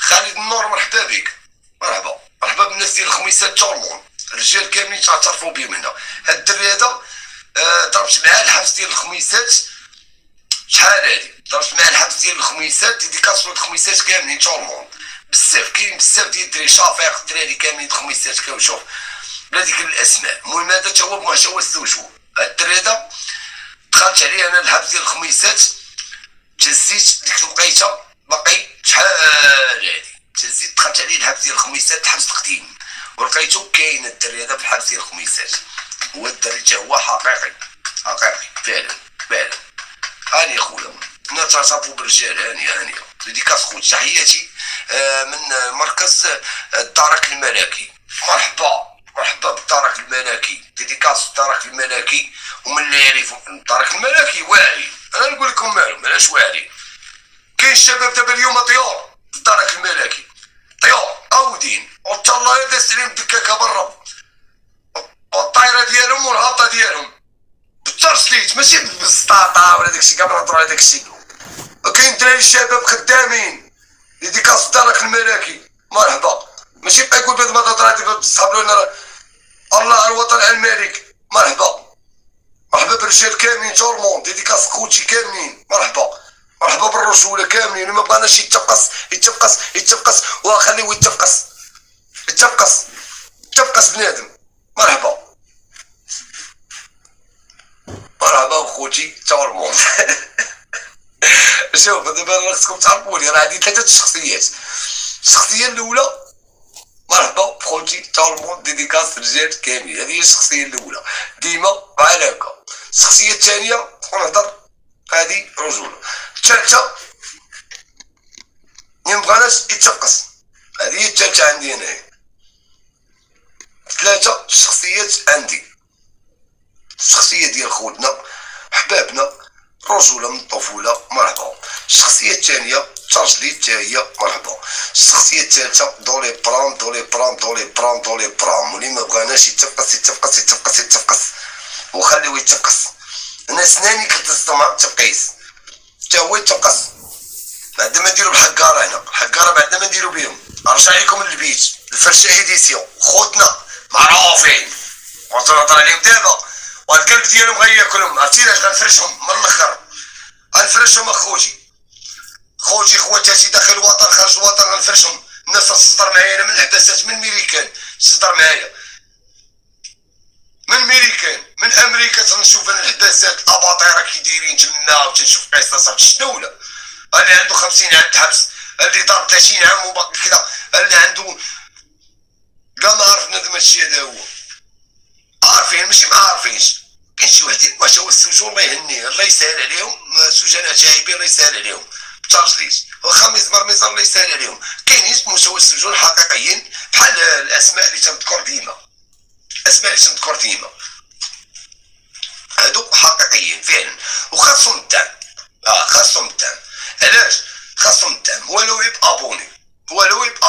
خالد النور مرحبا بك. مرحبا مرحبا بالناس ديال الخميسات تورمون، الرجال كاملين تعترفوا بهم هنا. هاد الدري هذا ضربت معاه الحبس ديال الخميسات. شحال هادي ضربت معاه الحبس ديال الخميسات، ديديكاسيون الخميسات كاملين تورمون بزاف. كاين بزاف ديال الدراري شافيق، الدراري كاملين الخميسات كنشوف بلا ذيك الاسماء. المهم هذا تا هو ماشي هو السوجو. هاد الدري هذا دخلت عليه انا الحبس ديال الخميسات، تهزيت ديك الوقيته باقي شحال هادي، تهزيت دخلت عليه الحبس ديال الخميسات، الحبس القديم، ولقيتو كاين الدري هذا في الحبس ديال الخميسات. هو الدري تا هو حقيقي حقيقي فعلا فعلا. هاني خويا نتصافوا بالرجال. هاني ديكاس خويا، تحياتي من مركز الدرك الملكي. مرحبا مرحبا بالدرك الملكي، ديديكاس الدرك الملكي. ومن اللي يعرفوا الدرك الملكي واعي، انا نقول لكم مالو مالاش واعي. كاين الشباب دابا اليوم طيور في الدرك الملكي، طيور عاودين والله دازت عليهم دكاكه برا، والطايره ديالهم والهابطه ديالهم بالترسليت ماشي بالسطاطا ولا داكشي. كنهضروا على داكشي. وكاين دراري شباب خدامين ديديكاس الدرك الملكي. مرحبا، ماشي بقى يقول بهاد المضادات تصحابوا لنا الله الوطن على الملك. مرحبا مرحبا بالرجال كاملين تورمون، ديديكاس خوتي كاملين. مرحبا مرحبا بالرجوله كاملين. ما بغاناش يتفقس وخليوه يتفقس بنادم. مرحبا مرحبا خوتي تورمون. شوف دابا خصكم تعرفوني راه عندي ثلاثه الشخصيات. الشخصيه الاولى مرحبا خوتي تورمون ديديكاس رجال كاملين، هذه هي الشخصيه الاولى ديما بحال هكا. الشخصيه الثانيه تكون نهضر هذه رجوله. الثالثه مبغاناش يتفقس، هذه هي الثالثه عندي انايا. ثلاثه الشخصيات عندي. الشخصيه ديال خوتنا حبابنا رجوله من الطفوله. مرحبا. الشخصيه الثانيه ترجلي حتى هي. مرحبا. الشخصيه الثالثه دولي برام واللي ما بغاناش يتفقس وخليوه يتفقس. انا سناني كتصدم مع التفقيس حتى هو يتفقس. بعد ما نديرو الحقاره هنا، الحقاره بعد ما نديرو بهم نرجع لكم للبيت. الفرشه ايديسيون خوتنا معروفين ونهضر عليهم دابا، والقلب ديالهم غياكلهم. عرفتي علاش غنفرشهم من الاخر؟ غنفرشهم اخوتي خواتاتي داخل الوطن خارج الوطن غنفرشهم. الناس تصدر معايا انا من الحباسات، من ميريكان تصدر معايا، من ميريكان من امريكا تنشوف انا الحباسات الاباطيره كي دايرين تما، وتنشوف قصص شنو ولا اللي عنده 50 عام تحبس، اللي ضرب 30 عام وباقي كذا، اللي عنده كاع ما عرفنا هذا الشيء هذا هو. عارفين ماشي ما عارفينش. كاين شي وحدين واش هو السجون الله يهنيه الله يسهل عليهم، سجناء تايبين الله يسهل عليهم بترجليش، واخا مزمر الله يسهل عليهم. كاينين مستوى السجون حقيقيين بحال الاسماء اللي تنذكر ديما، هادو حقيقيين فعلا وخاصهم الدعم. خاصهم الدعم. علاش خاصهم الدعم؟ ولو يبقى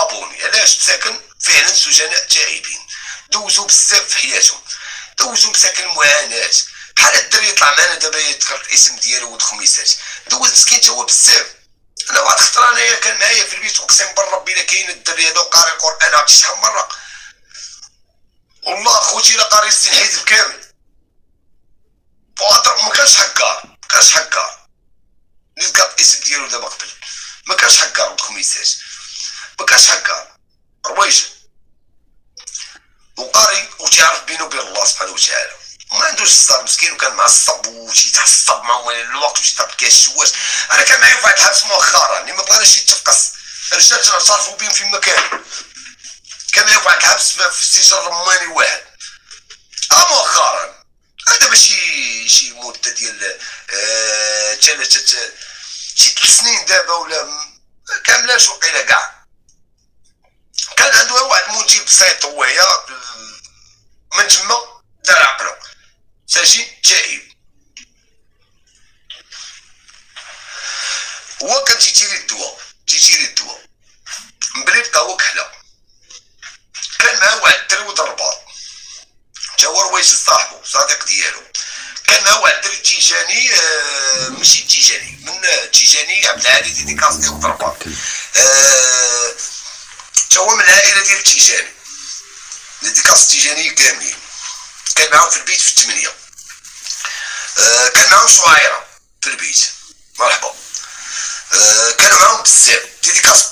بوني. علاش ساكن فعلا سجناء تائبين دوزو بزاف في حياتهم، دوزو مساكن معاناه. بحال الدري يطلع معنا دابا يذكر الاسم ديالو ولد خميسات، دوز مسكين تا هو بزاف. انا واحد الخطره انايا كان معايا في البيت اقسم بالرب الا كاين الدري هذا وقاري القران عرفتي شحال مره والله خوتي الا قاري 60 حزب كامل. ما كانش حكار اللي ذكر الاسم ديالو دابا قبل، ما كانش حكار ولد خميسات، ما كانش حكار رويشه وقاري وتعرف بينه وبين الله سبحانه وتعالى. وما عندوش الصبر مسكين، وكان معصب وتيتعصب مع ولي الوقت وتيضرب كاس الشواش. انا كان معايا واحد الحبس مؤخرا اللي ما بغاناش يتفقس، الرجال تعرفوا بهم في مكان. كان معايا واحد الحبس في السجن الرماني واحد مؤخرا، هذا ماشي شي مده ديال ثلاثه شي 3 سنين دابا ولا كاملاش وقيله كاع. كان عنده واحد منتج بسيط هويا من تما دار عقله ساجين تائب. هو كان تيتيري الدواء من بلي بقى هو كحله. كان معاه واحد الدري ولد الرباط تا هو رويس صاحبو صديق ديالو. كان معاه واحد الدري تيجاني ماشي تيجاني من تيجاني عبد العالي ديديكاس ديال ولد الرباط. العائله ديال التيجاني، ديكاس التيجانيين كاملين. كان معاهم في البيت في الثمانيه. كان معاهم شعيره في البيت، مرحبا. كانوا معاهم بزاف. ديكاس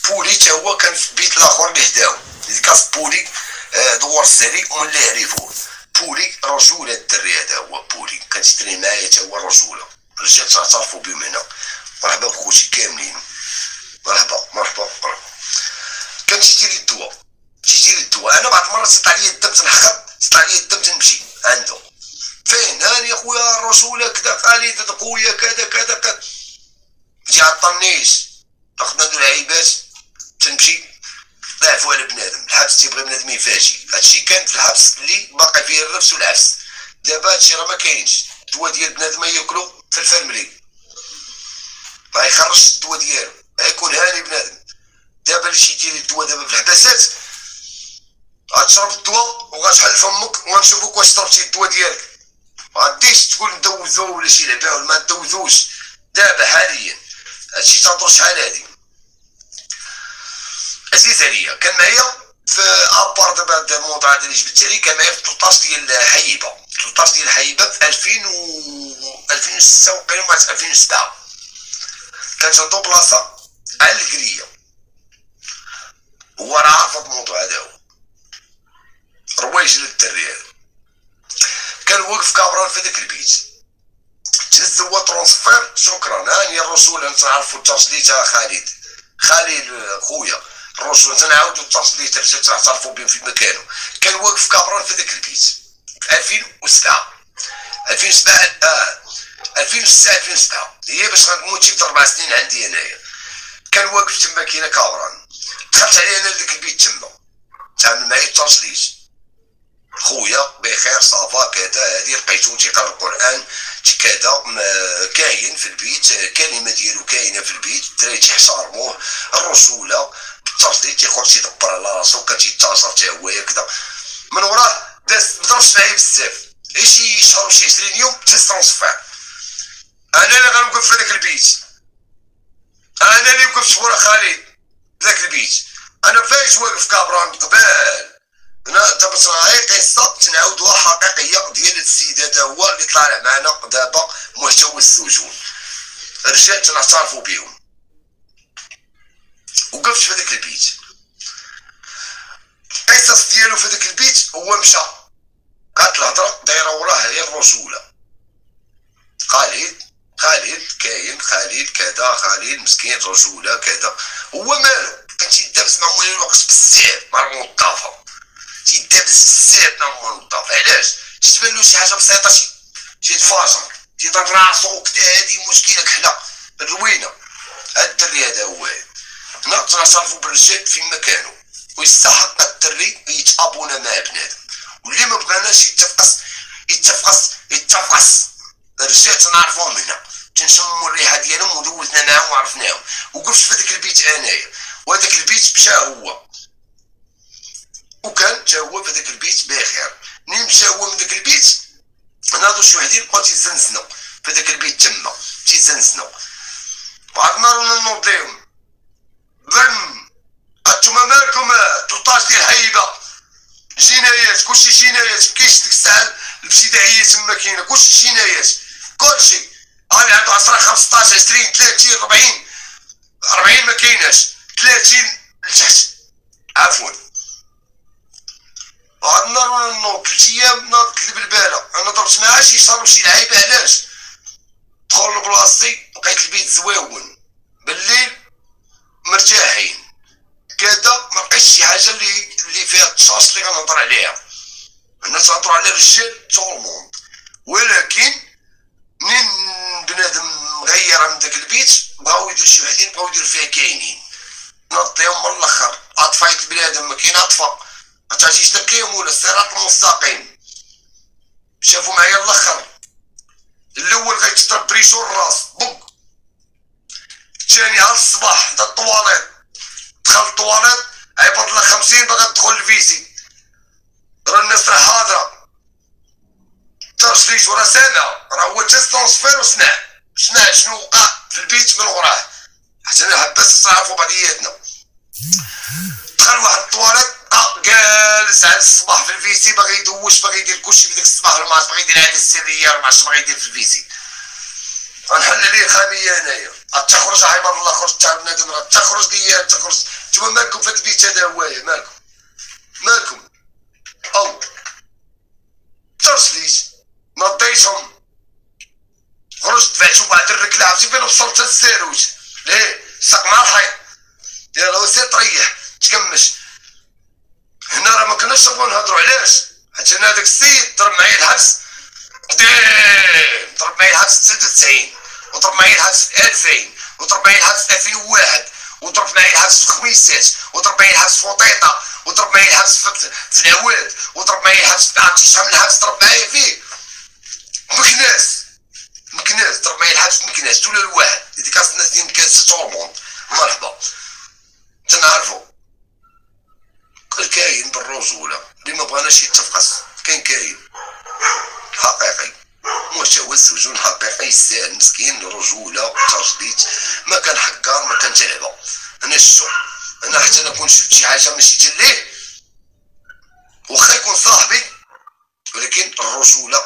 بولي تا هو كان في البيت الاخر اللي حداهم. ديكاس بولي دوار الزريق ومن اللي يعرفوه. بولي رجوله الدري هذا هو بولي، كان تيترين معايا تا هو رجوله. الرجال تعترفوا بهم هنا. مرحبا بخوتي كاملين، مرحبا مرحبا مرحبا. كان تيشري الدواء، انا بعض المرات تطلع لي الدم تنحخر، تطلع لي الدم تنمشي عنده. فين هاني خويا الرجوله كذا خالد خويا كذا كذا كذا. متيعطلنيش، ناخذ ندير العيبات تنمشي ضعفوا على بنادم. الحبس تيبغي بنادم يفاجئ. هادشي كان في الحبس اللي باقي فيه الرفس والعفس. دابا هادشي راه ما كاينش. الدواء ديال بنادم ياكلو في الفرملي، ما يخرجش الدواء ديالو، غيكون هاني بنادم. دابا اللي شيتي الدواء دابا في الحباسات غتشرب الدواء وغتحل فمك وغنشوفوك واش شربتي الدواء ديالك. مغاديش تقول ندوزو ولا شي لعبه ولا ما ندوزوش. دابا حاليا هادشي تنهضر شحال هادي عزيز عليا. كان معايا في ابار دابا هاد الموضوع اللي جبت عليه. كان معايا في 13 ديال حيبه، 13 ديال حيبه في 2006 وقيلا 2007. كانت عندو بلاصه على القريه، هو راه عارف الموضوع هذا، هو روايج للدري هذا. كان واقف كابران في ذاك البيت، تهز هو ترونسفير. شكرا هاني الرسول نعرفو الترسليت. خالد خويا الرسول تنعاودو الترسليت، الرجال تعترفوا بهم في مكانه. كان واقف كابران في ذاك البيت في 2007 2007 هي باش غنموتي في 4 سنين عندي هنايا. كان واقف تما كاينه كابران. دخلت عليه انا لذاك البيت تما، تعامل معايا الترسليت. خويا بخير صافا كذا، هادي لقيتو تيقرا القران كذا، كاين في البيت، كلمه ديالو كاينه في البيت، الدراري تيحترموه. الرسوله بالترسليت تيخرج تيدبر على راسو، كان تيتاجر حتى هو كذا. من وراه داز مضربش معايا بزاف، غير شي شهر وشي 20 يوم تيسترونسفير. انا اللي غنوقف في ذاك البيت، انا اللي وقفت ورا خالد ذاك البيت. انا فايش واقف كابران قبال. انا دابا غير قصه تنعاودوها حقيقيه ديال السيد هذا هو اللي طالع معنا دابا محتوى السجون. الرجال تنعترفوا بهم. وقفت في ذاك البيت، القصص ديالو في ذاك البيت. هو مشى، كانت الهضره دايره وراه هي الرسوله. خالد كاين، خالد كذا، خالد مسكين رجوله كذا. هو مالو كان تيدابز مع مولاي الوقت بزاف مع الموظفه، تيدابز بزاف مع الموظف. علاش؟ تتبان له شي حاجه بسيطه تيتفاجر، تيضرب راسو كدا. هادي مشكله كحله الروينه. هاد الدري هذا هو. حنا تنعترفوا بالرجال في مكانه، ويستحق الدري يتابونا مع بنادم. واللي ما بغاناش يتفقس. الرجال تنعرفوهم هنا، تنشموا الريحه ديالهم ودوزنا معاهم وعرفناهم. وقفت في ذاك البيت انايا، وهذاك البيت مشى هو، وكان تا هو في ذاك البيت بخير. منين مشى هو من ذاك البيت ناضوا شي وحدين بقاو تيزنزنوا في ذاك البيت تما، تيزنزنوا. بعد النهار نوض ليهم ذم انتوما مالكم 13 ديال حيبه جنايات، كلشي جنايات. مكاينش ديك الساعه الابتدائيه تما كاينه كلشي جنايات، كلشي. راني عنده 10 15 20 30 40 ما كايناش، 30 لتحت عفوا. بعد النهار نوض 3 ايام ناض كذب الباله. انا ضربت معاه شي شهر وشي لعيبه. علاش؟ دخل لبلاصتي لقيت البيت زويون، بالليل مرتاحين كذا. ما لقيتش شي حاجه اللي فيها التشاش اللي غنهضر عليها. انا تنهضر على الرجال طول، ولكن منين بنادم مغير من داك البيت بغاو يديروا شي وحدين بغاو يديروا فيها كاينين. نضيهم من الاخر. اطفايت البنادم ما كاين اطفا، ما تعطيش لكيهم ولا الصراط المستقيم. شافوا معايا الاخر. الاول غيتضرب بريشو الراس بوك، الثاني على الصباح دا الطواليط. دخل الطواليط عيبط لك 50 باغا تدخل الفيسي. راه الناس راه حاضره، ترسليش وراه سامع، راه هو تسترونسفير وسمع شنو وقع في البيت من وراه، حتى انا حبست نعرفو بعضياتنا. دخل واحد الطواليت جالس على الصباح في الفيسي، باغي يدوش، باغي يدير كلشي في ديك الصباح، ما عرفت باغي يدير عاده السريه، ما عرفتش باغي يدير في الفيسي. غنحل عليه خاميه انايا، تخرج عباد الله، خرج تاع بنادم، راه تخرج ديال تخرج. نتوما مالكم في هاد البيت هذا هوايا؟ مالكم او ترسليش نضيتهم، خرجت دفعتو بعد الركله، عرفتي فين وصلت الساروت؟ ليه ساق مع الحيط، يلا سير تريح تكمش. هنا راه ما كناش نبغيو نهضروا، علاش؟ حيت انا هذاك السيد ضرب معايا الحبس قديم، ضرب معايا الحبس 99، وضرب معايا الحبس في 2000، وضرب معايا الحبس في 2001، وضرب معايا الحبس في خميسات، وضرب معايا الحبس في وطيطه، وضرب معايا الحبس في العواد، وضرب معايا الحبس في عرفتي شحال من الحبس ضرب معايا فيه. مكناس ضرب معايا الحبس في مكناس تولا الواحد، هذيك الناس ديال مكناس تورمون مرحبا تنعرفو. كاين بالرجوله اللي ما بغاناش يتفقس، كاين حقيقي، مستوى السجون حقيقي يستاهل، مسكين رجوله تجديد، ما كان حقار ما كان تلعبه. انا شتو، انا حتى انا كون شفت شي حاجه مشيت ليه، واخا يكون صاحبي، ولكن الرجوله